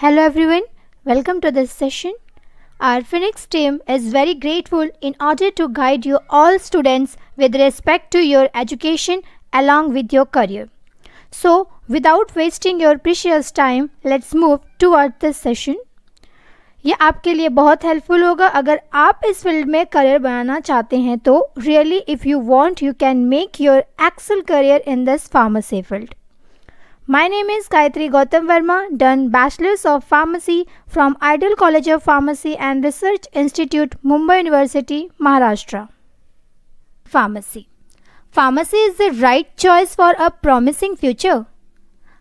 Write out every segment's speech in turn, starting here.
Hello everyone, welcome to this session. Our Phoenix team is very grateful in order to guide you all students with respect to your education along with your career. So, without wasting your precious time, let's move toward this session. ये आपके लिए बहुत helpful होगा अगर आप इस field में career बनाना चाहते हैं तो really if you want you can make your excel career in this pharmacy field. My name is Gayatri Gautam Verma, done Bachelor's of Pharmacy from Ideal College of Pharmacy and Research Institute, Mumbai University, Maharashtra. Pharmacy. Pharmacy is the right choice for a promising future.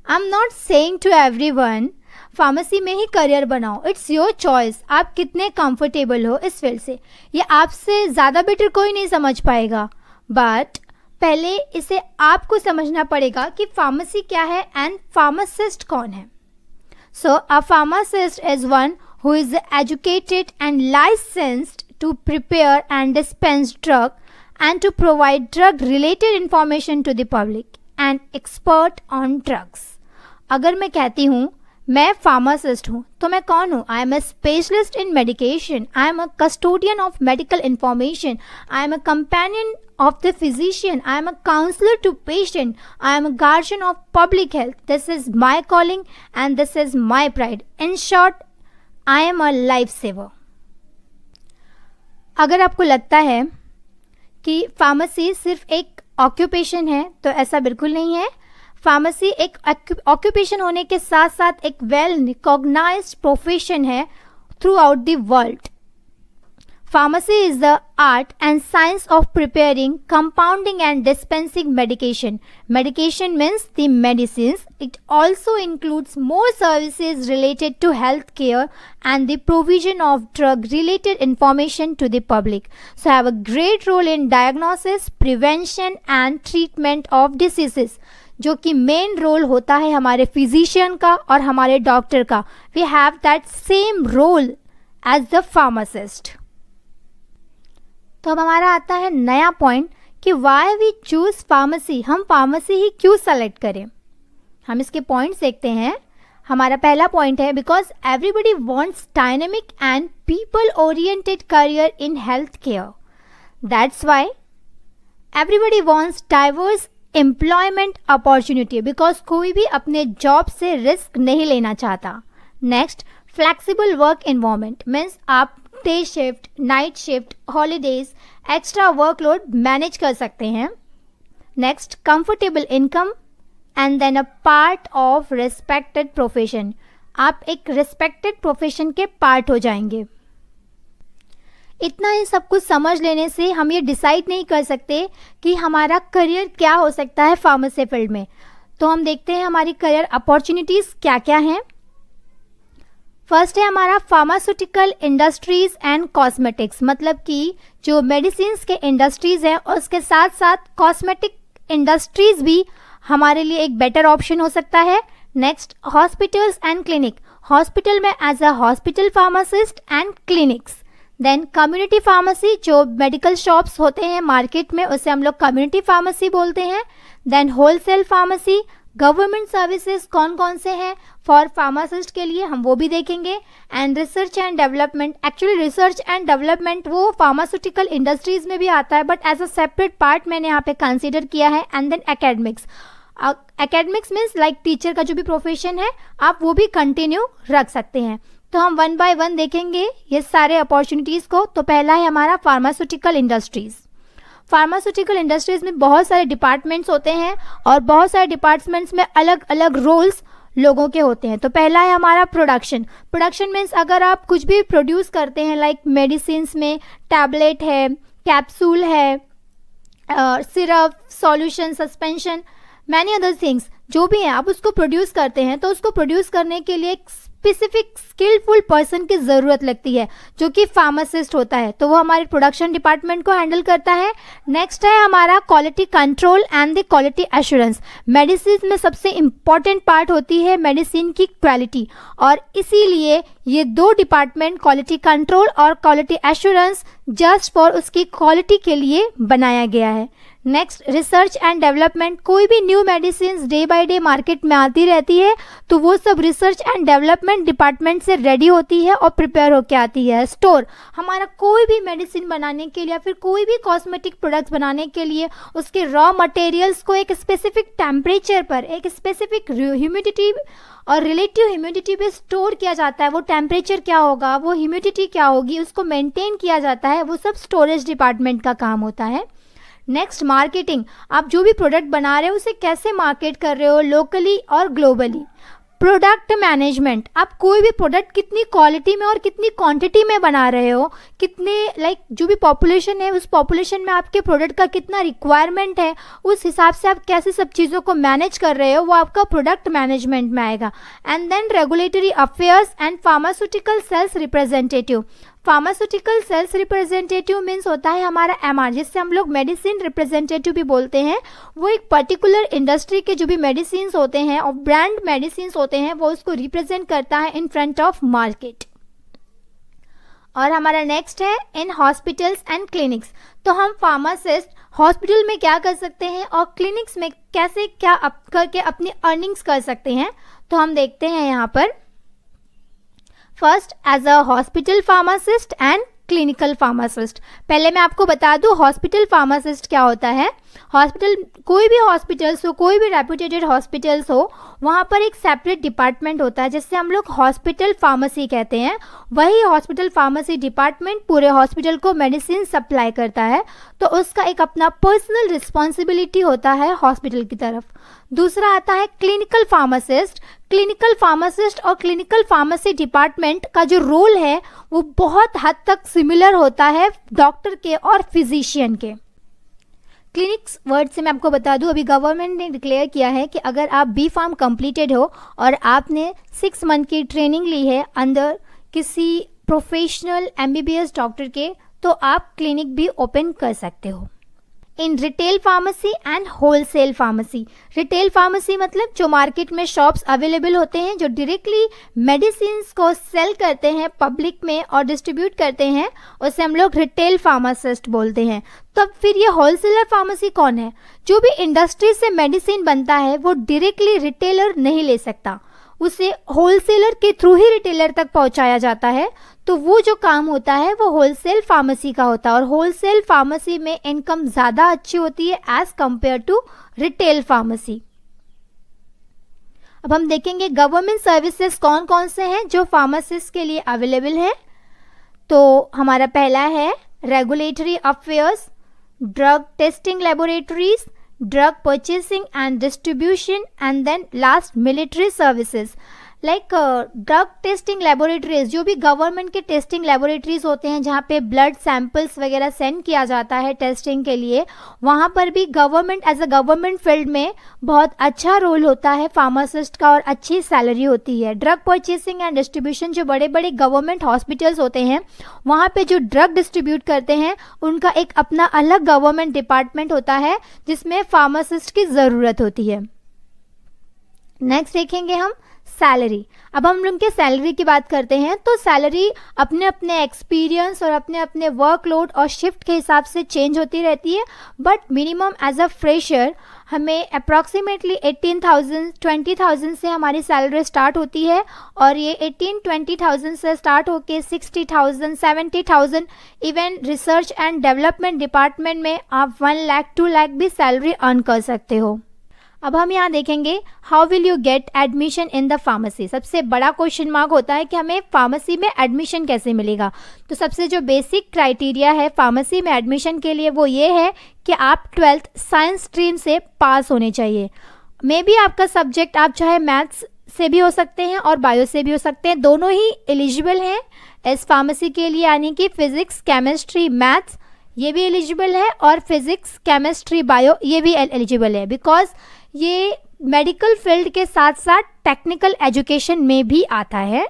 I'm not saying to everyone, pharmacy में ही career बनाओ. It's your choice. आप कितने comfortable हो इस field से, ये आपसे ज़्यादा बेटर कोई नहीं समझ पाएगा. बट पहले इसे आपको समझना पड़ेगा कि फार्मेसी क्या है एंड फार्मासिस्ट कौन है. So a pharmacist is one who is educated and licensed to prepare and dispense drug and to provide drug related information to the public and expert on drugs. अगर मैं कहती हूँ मैं pharmacist हूँ तो मैं कौन हूँ? I am a specialist in medication, I am a custodian of medical information, I am a companion of the physician, I am a counselor to patient, I am a guardian of public health. This is my calling and this is my pride. In short, I am a lifesaver. अगर आपको लगता है कि pharmacy सिर्फ एक occupation है तो ऐसा बिल्कुल नहीं है. फार्मेसी एक ऑक्यूपेशन होने के साथ साथ एक वेल रिकॉग्नाइज्ड प्रोफेशन है through out the world. Pharmacy is the art and science of preparing, compounding and dispensing medication. Medication means the medicines. It also includes more services related to healthcare and the provision of drug-related information to the public. So have a great role in diagnosis, prevention and treatment of diseases. जो कि main role होता है हमारे physician का और हमारे doctor का. We have that same role as the pharmacist. तो अब हमारा आता है नया पॉइंट कि वाई वी चूज फार्मेसी. हम फार्मेसी ही क्यों सेलेक्ट करें. हम इसके पॉइंट्स देखते हैं. हमारा पहला पॉइंट है because everybody wants dynamic and people oriented career in health care. That's why everybody wants diverse employment opportunity because कोई भी अपने जॉब से रिस्क नहीं लेना चाहता. Next, flexible work environment means आप day shift, night shift, holidays, extra workload manage कर सकते हैं. Next, comfortable income and then a part of respected profession. आप एक रिस्पेक्टेड प्रोफेशन के पार्ट हो जाएंगे. इतना ही सब कुछ समझ लेने से हम ये डिसाइड नहीं कर सकते कि हमारा करियर क्या हो सकता है फार्मेसी फील्ड में. तो हम देखते हैं हमारी करियर अपॉर्चुनिटीज़ क्या क्या हैं. फर्स्ट है हमारा फार्मास्यूटिकल इंडस्ट्रीज एंड कॉस्मेटिक्स, मतलब कि जो मेडिसिन के इंडस्ट्रीज हैं और उसके साथ साथ कॉस्मेटिक इंडस्ट्रीज भी हमारे लिए एक बेटर ऑप्शन हो सकता है. Next, hospitals and clinic. Hospital में as a hospital pharmacist and clinics. Then community pharmacy, जो मेडिकल शॉप्स होते हैं मार्केट में उसे हम लोग कम्युनिटी फार्मेसी बोलते हैं. Then wholesale pharmacy. Government services कौन कौन से हैं फॉर फार्मासिस्ट के लिए हम वो भी देखेंगे. And research and development. Actually research and development वो फार्मास्यूटिकल इंडस्ट्रीज में भी आता है but as a separate part मैंने यहाँ पे कंसीडर किया है. And then academics. Academics means like teacher का जो भी प्रोफेशन है आप वो भी कंटिन्यू रख सकते हैं. तो हम वन बाय वन देखेंगे ये सारे अपॉर्चुनिटीज़ को. तो पहला है हमारा फार्मास्यूटिकल इंडस्ट्रीज़. फार्मास्यूटिकल इंडस्ट्रीज में बहुत सारे डिपार्टमेंट्स होते हैं और बहुत सारे डिपार्टमेंट्स में अलग अलग रोल्स लोगों के होते हैं. तो पहला है हमारा प्रोडक्शन. प्रोडक्शन मीन्स अगर आप कुछ भी प्रोड्यूस करते हैं लाइक मेडिसिन्स में टैबलेट है, कैप्सूल है, syrup, solution, suspension, many other things जो भी है आप उसको प्रोड्यूस करते हैं तो उसको प्रोड्यूस करने के लिए एक स्पेसिफिक स्किलफुल पर्सन की ज़रूरत लगती है जो कि फार्मासिस्ट होता है. तो वो हमारे प्रोडक्शन डिपार्टमेंट को हैंडल करता है. नेक्स्ट है हमारा quality control and the quality assurance. Medicine में सबसे इम्पॉर्टेंट पार्ट होती है मेडिसिन की क्वालिटी और इसीलिए ये दो डिपार्टमेंट क्वालिटी कंट्रोल और क्वालिटी एश्योरेंस जस्ट फॉर उसकी क्वालिटी के लिए बनाया गया है. Next, research and development. कोई भी new medicine day by day market में आती रहती है, तो वो सब रिसर्च एंड डेवलपमेंट डिपार्टमेंट से रेडी होती है और प्रिपेयर होकर आती है। स्टोर, हमारा कोई भी मेडिसिन बनाने के लिए या फिर कोई भी कॉस्मेटिक प्रोडक्ट्स बनाने के लिए उसके रॉ मटेरियल्स को एक स्पेसिफिक टेम्परेचर पर, एक स्पेसिफिक ह्यूमिडिटी और रिलेटिव ह्यूमिडिटी पे स्टोर किया जाता है। वो टेम्परेचर क्या होगा, वो ह्यूमिडिटी क्या होगी, उसको मेंटेन किया जाता है। वो सब स्टोरेज डिपार्टमेंट का काम होता है। Next, marketing. आप जो भी प्रोडक्ट बना रहे हो उसे कैसे मार्केट कर रहे हो, लोकली और ग्लोबली। प्रोडक्ट मैनेजमेंट, आप कोई भी प्रोडक्ट कितनी क्वालिटी में और कितनी क्वांटिटी में बना रहे हो, कितने जो भी पॉपुलेशन है उस पॉपुलेशन में आपके प्रोडक्ट का कितना रिक्वायरमेंट है, उस हिसाब से आप कैसे सब चीज़ों को मैनेज कर रहे हो, वो आपका प्रोडक्ट मैनेजमेंट में आएगा। And then regulatory affairs and pharmaceutical sales representative. Pharmaceutical sales representative means होता है हमारा एमआर, जिससे हम लोग मेडिसिन रिप्रेजेंटेटिव भी बोलते हैं। वो एक पर्टिकुलर इंडस्ट्री के जो भी मेडिसिन होते हैं और ब्रांड मेडिसिन होते हैं वो उसको रिप्रेजेंट करता है इन फ्रंट ऑफ मार्केट। और हमारा नेक्स्ट है इन हॉस्पिटल्स एंड क्लिनिक्स। तो हम फार्मासिस्ट हॉस्पिटल में क्या कर सकते हैं और क्लिनिक्स में कैसे क्या करके अपनी अर्निंग्स कर सकते हैं, तो हम देखते हैं यहाँ पर। First, as a hospital pharmacist and clinical pharmacist. पहले मैं आपको बता दूं हॉस्पिटल फार्मासिस्ट क्या होता है। हॉस्पिटल, कोई भी हॉस्पिटल्स हो, कोई भी रेप्यूटेड हॉस्पिटल्स हो, वहाँ पर एक सेपरेट डिपार्टमेंट होता है जिससे हम लोग हॉस्पिटल फार्मेसी कहते हैं। वही हॉस्पिटल फार्मेसी डिपार्टमेंट पूरे हॉस्पिटल को मेडिसिन सप्लाई करता है, तो उसका एक अपना पर्सनल रिस्पॉन्सिबिलिटी होता है हॉस्पिटल की तरफ। दूसरा आता है क्लिनिकल फार्मासिस्ट। क्लिनिकल फार्मासिस्ट और क्लिनिकल फार्मेसी डिपार्टमेंट का जो रोल है वो बहुत हद तक सिमिलर होता है डॉक्टर के और फिजिशियन के। क्लिनिक्स वर्ड से मैं आपको बता दूं, अभी गवर्नमेंट ने डिक्लेयर किया है कि अगर आप बी फार्म कंप्लीटेड हो और आपने 6 मंथ की ट्रेनिंग ली है अंदर किसी प्रोफेशनल एमबीबीएस डॉक्टर के, तो आप क्लिनिक भी ओपन कर सकते हो। In retail pharmacy and wholesale pharmacy. Retail pharmacy मतलब जो मार्केट में शॉप्स अवेलेबल होते हैं जो डायरेक्टली मेडिसिन को सेल करते हैं पब्लिक में और डिस्ट्रीब्यूट करते हैं, उसे हम लोग रिटेल फार्मासिस्ट बोलते हैं। तो फिर ये होलसेलर फार्मेसी कौन है? जो भी इंडस्ट्री से मेडिसिन बनता है वो डायरेक्टली रिटेलर नहीं ले सकता, उसे होलसेलर के थ्रू ही रिटेलर तक पहुंचाया जाता है। तो वो जो काम होता है वो होलसेल फार्मेसी का होता है और होलसेल फार्मेसी में इनकम ज़्यादा अच्छी होती है as compare to retail pharmacy. अब हम देखेंगे गवर्नमेंट सर्विसेज कौन कौन से हैं जो फार्मासिस्ट के लिए अवेलेबल हैं। तो हमारा पहला है regulatory affairs, drug testing laboratories, drug purchasing and distribution, and then last military services like drug testing laboratories। जो भी गवर्नमेंट के टेस्टिंग लेबोरेटरीज होते हैं जहाँ पे ब्लड सैंपल्स वगैरह सेंड किया जाता है टेस्टिंग के लिए, वहाँ पर भी government as a government field में बहुत अच्छा रोल होता है फार्मासिस्ट का और अच्छी सैलरी होती है। ड्रग परचेसिंग एंड डिस्ट्रीब्यूशन, जो बड़े बड़े गवर्नमेंट हॉस्पिटल्स होते हैं वहाँ पे जो ड्रग डिस्ट्रीब्यूट करते हैं उनका एक अपना अलग गवर्नमेंट डिपार्टमेंट होता है जिसमें फार्मासिस्ट की ज़रूरत होती है। नेक्स्ट देखेंगे हम सैलरी। अब हम लोग के सैलरी की बात करते हैं तो सैलरी अपने अपने एक्सपीरियंस और अपने अपने वर्कलोड और शिफ्ट के हिसाब से चेंज होती रहती है, but minimum as a fresher हमें अप्रॉक्सीमेटली 18,000-20,000 से हमारी सैलरी स्टार्ट होती है और ये 18-20,000 से स्टार्ट होके 60,000-70,000, even research and development department में आप 1 लाख 2 लाख भी सैलरी अर्न कर सकते हो। अब हम यहाँ देखेंगे how will you get admission in the pharmacy. सबसे बड़ा क्वेश्चन मार्क होता है कि हमें फार्मेसी में एडमिशन कैसे मिलेगा। तो सबसे जो बेसिक क्राइटेरिया है फार्मेसी में एडमिशन के लिए वो ये है कि आप 12th साइंस स्ट्रीम से पास होने चाहिए। मे बी आपका सब्जेक्ट आप चाहे मैथ्स से भी हो सकते हैं और बायो से भी हो सकते हैं, दोनों ही एलिजिबल हैं इस फार्मेसी के लिए, यानी कि फिजिक्स केमिस्ट्री मैथ्स ये भी एलिजिबल है और फिजिक्स केमिस्ट्री बायो ये भी एलिजिबल है, बिकॉज ये मेडिकल फील्ड के साथ साथ टेक्निकल एजुकेशन में भी आता है।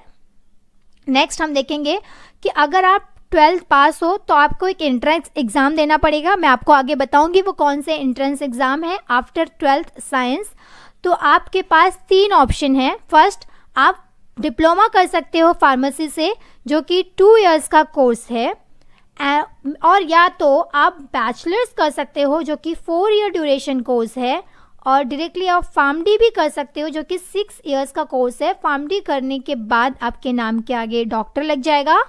नेक्स्ट हम देखेंगे कि अगर आप 12th पास हो तो आपको एक एंट्रेंस एग्ज़ाम देना पड़ेगा। मैं आपको आगे बताऊंगी वो कौन से एंट्रेंस एग्ज़ाम है आफ्टर 12th साइंस। तो आपके पास 3 ऑप्शन है। फर्स्ट, आप डिप्लोमा कर सकते हो फार्मेसी से जो कि 2 इयर्स का कोर्स है। और या तो आप बैचलर्स कर सकते हो जो कि 4 ईयर ड्यूरेशन कोर्स है, और डायरेक्टली आप फार्मडी भी कर सकते हो जो कि 6 इयर्स का कोर्स है। फार्मडी करने के बाद आपके नाम के आगे डॉक्टर लग जाएगा।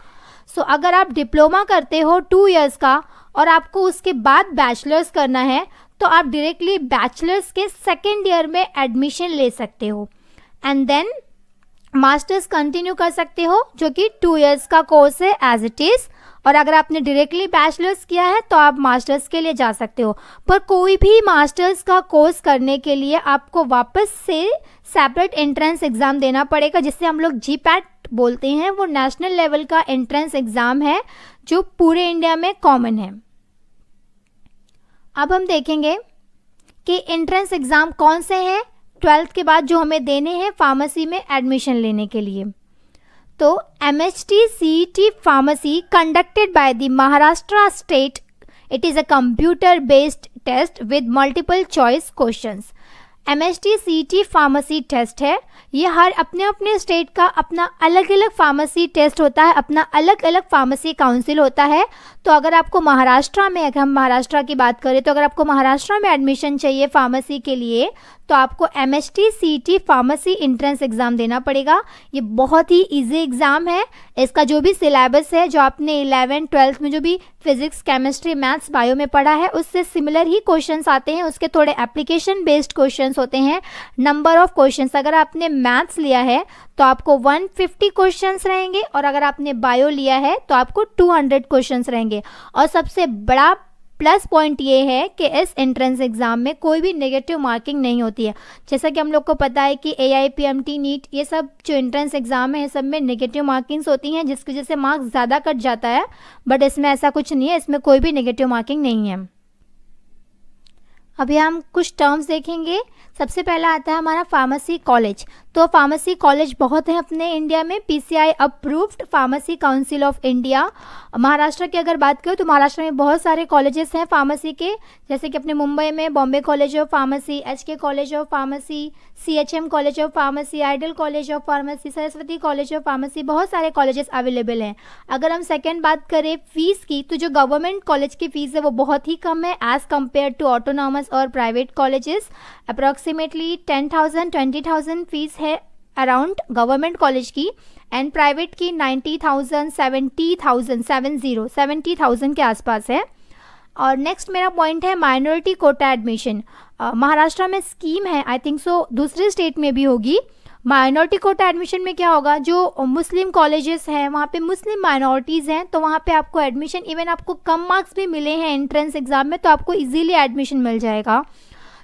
सो अगर आप डिप्लोमा करते हो 2 इयर्स का और आपको उसके बाद बैचलर्स करना है तो आप डायरेक्टली बैचलर्स के 2nd ईयर में एडमिशन ले सकते हो, एंड देन मास्टर्स कंटिन्यू कर सकते हो जो कि 2 इयर्स का कोर्स है एज इट इज़। और अगर आपने डायरेक्टली बैचलर्स किया है तो आप मास्टर्स के लिए जा सकते हो। पर कोई भी मास्टर्स का कोर्स करने के लिए आपको वापस से सेपरेट एंट्रेंस एग्ज़ाम देना पड़ेगा, जिससे हम लोग जीपैट बोलते हैं। वो नेशनल लेवल का एंट्रेंस एग्ज़ाम है जो पूरे इंडिया में कॉमन है। अब हम देखेंगे कि एंट्रेंस एग्ज़ाम कौन से हैं 12th के बाद जो हमें देने हैं फार्मेसी में एडमिशन लेने के लिए। तो MHT CET Pharmacy conducted by the Maharashtra State, it is a computer based test with multiple choice questions। MHT CET Pharmacy test है, ये हर अपने अपने स्टेट का अपना अलग अलग फार्मेसी टेस्ट होता है, अपना अलग अलग फार्मेसी काउंसिल होता है। तो अगर आपको महाराष्ट्र में, अगर हम महाराष्ट्र की बात करें तो अगर आपको महाराष्ट्र में एडमिशन चाहिए फार्मेसी के लिए तो आपको MHT CET pharmacy entrance exam देना पड़ेगा। ये बहुत ही इजी एग्ज़ाम है। इसका जो भी सिलेबस है, जो आपने 11th 12th में जो भी फिजिक्स, केमिस्ट्री, मैथ्स, बायो में पढ़ा है उससे सिमिलर ही क्वेश्चंस आते हैं। उसके थोड़े एप्लीकेशन बेस्ड क्वेश्चंस होते हैं। नंबर ऑफ क्वेश्चंस, अगर आपने मैथ्स लिया है तो आपको 150 क्वेश्चंस रहेंगे, और अगर आपने बायो लिया है तो आपको 200 क्वेश्चंस रहेंगे। और सबसे बड़ा प्लस पॉइंट ये है कि इस एंट्रेंस एग्ज़ाम में कोई भी नेगेटिव मार्किंग नहीं होती है। जैसा कि हम लोग को पता है कि AIPMT नीट ये सब जो एंट्रेंस एग्ज़ाम है ये सब में नेगेटिव मार्किंग्स होती हैं, जिसकी वजह से मार्क्स ज़्यादा कट जाता है। बट इसमें ऐसा कुछ नहीं है, इसमें कोई भी नेगेटिव मार्किंग नहीं है। अभी हम कुछ टर्म्स देखेंगे। सबसे पहला आता है हमारा फार्मेसी कॉलेज। तो फार्मेसी कॉलेज बहुत है अपने इंडिया में। PCI approved pharmacy council of India. Maharashtra की अगर बात करें तो महाराष्ट्र में बहुत सारे कॉलेजेस हैं फार्मेसी के, जैसे कि अपने मुंबई में Bombay college of pharmacy, HK college of pharmacy, CHM college of pharmacy, Ideal college of pharmacy, Saraswati college of pharmacy, बहुत सारे कॉलेजेस अवेलेबल हैं। अगर हम सेकेंड बात करें फीस की तो जो गवर्नमेंट कॉलेज की फ़ीस है वो बहुत ही कम है एज़ कम्पेयर टू ऑटोनॉमस और प्राइवेट कॉलेजेस। अप्रॉक्सीमेटली 10,000 20,000 फीस है अराउंड गवर्नमेंट कॉलेज की, एंड प्राइवेट की 90,000 70,000 के आसपास है। और नेक्स्ट मेरा पॉइंट है माइनॉरिटी कोटा एडमिशन। महाराष्ट्र में स्कीम है, आई थिंक सो दूसरे स्टेट में भी होगी। माइनॉरिटी कोटा एडमिशन में क्या होगा, जो मुस्लिम कॉलेजेस हैं वहाँ पे मुस्लिम माइनॉरिटीज़ हैं तो वहाँ पे आपको एडमिशन, इवन आपको कम मार्क्स भी मिले हैं एंट्रेंस एग्ज़ाम में तो आपको इजीली एडमिशन मिल जाएगा।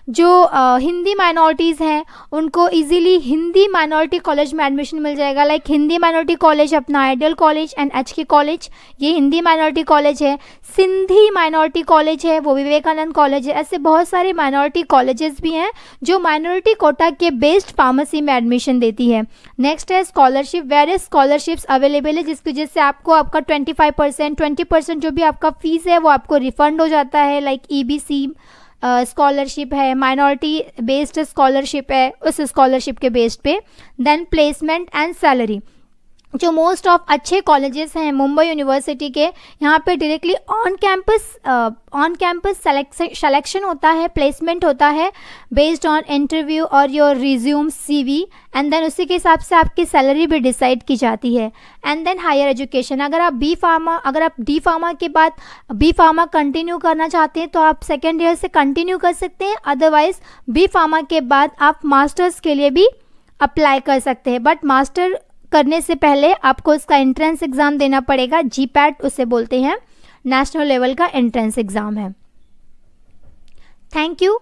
जो हिंदी माइनॉरिटीज़ हैं उनको इजीली हिंदी माइनॉरिटी कॉलेज में एडमिशन मिल जाएगा। लाइक हिंदी माइनॉरिटी कॉलेज अपना Ideal college and HK college, ये हिंदी माइनॉरिटी कॉलेज है। सिंधी माइनॉरिटी कॉलेज है, वो विवेकानंद कॉलेज है। ऐसे बहुत सारे माइनॉरिटी कॉलेजेस भी हैं जो माइनॉरिटी कोटा के बेस्ड फार्मेसी में एडमिशन देती है। नेक्स्ट है स्कॉलरशिप। वेरियस स्कॉलरशिप्स अवेलेबल है जिसकी वजह से आपको आपका 25% 20% जो भी आपका फीस है वो आपको रिफंड हो जाता है। लाइक EBC स्कॉलरशिप है, माइनॉरिटी बेस्ड स्कॉलरशिप है, उस स्कॉलरशिप के बेस्ड पे। देन प्लेसमेंट एंड सैलरी, जो मोस्ट ऑफ अच्छे कॉलेजेस हैं मुंबई यूनिवर्सिटी के, यहाँ पे डायरेक्टली ऑन कैंपस सिलेक्शन होता है, प्लेसमेंट होता है बेस्ड ऑन इंटरव्यू और your resume CV, and then उसी के हिसाब से आपकी सैलरी भी डिसाइड की जाती है। एंड देन हायर एजुकेशन, अगर आप D फार्मा के बाद B फार्मा कंटिन्यू करना चाहते हैं तो आप 2nd ईयर से कंटिन्यू कर सकते हैं। अदरवाइज B फार्मा के बाद आप मास्टर्स के लिए भी अप्लाई कर सकते हैं। बट मास्टर करने से पहले आपको इसका एंट्रेंस एग्ज़ाम देना पड़ेगा। GPAT उसे बोलते हैं, नेशनल लेवल का एंट्रेंस एग्ज़ाम है। Thank you.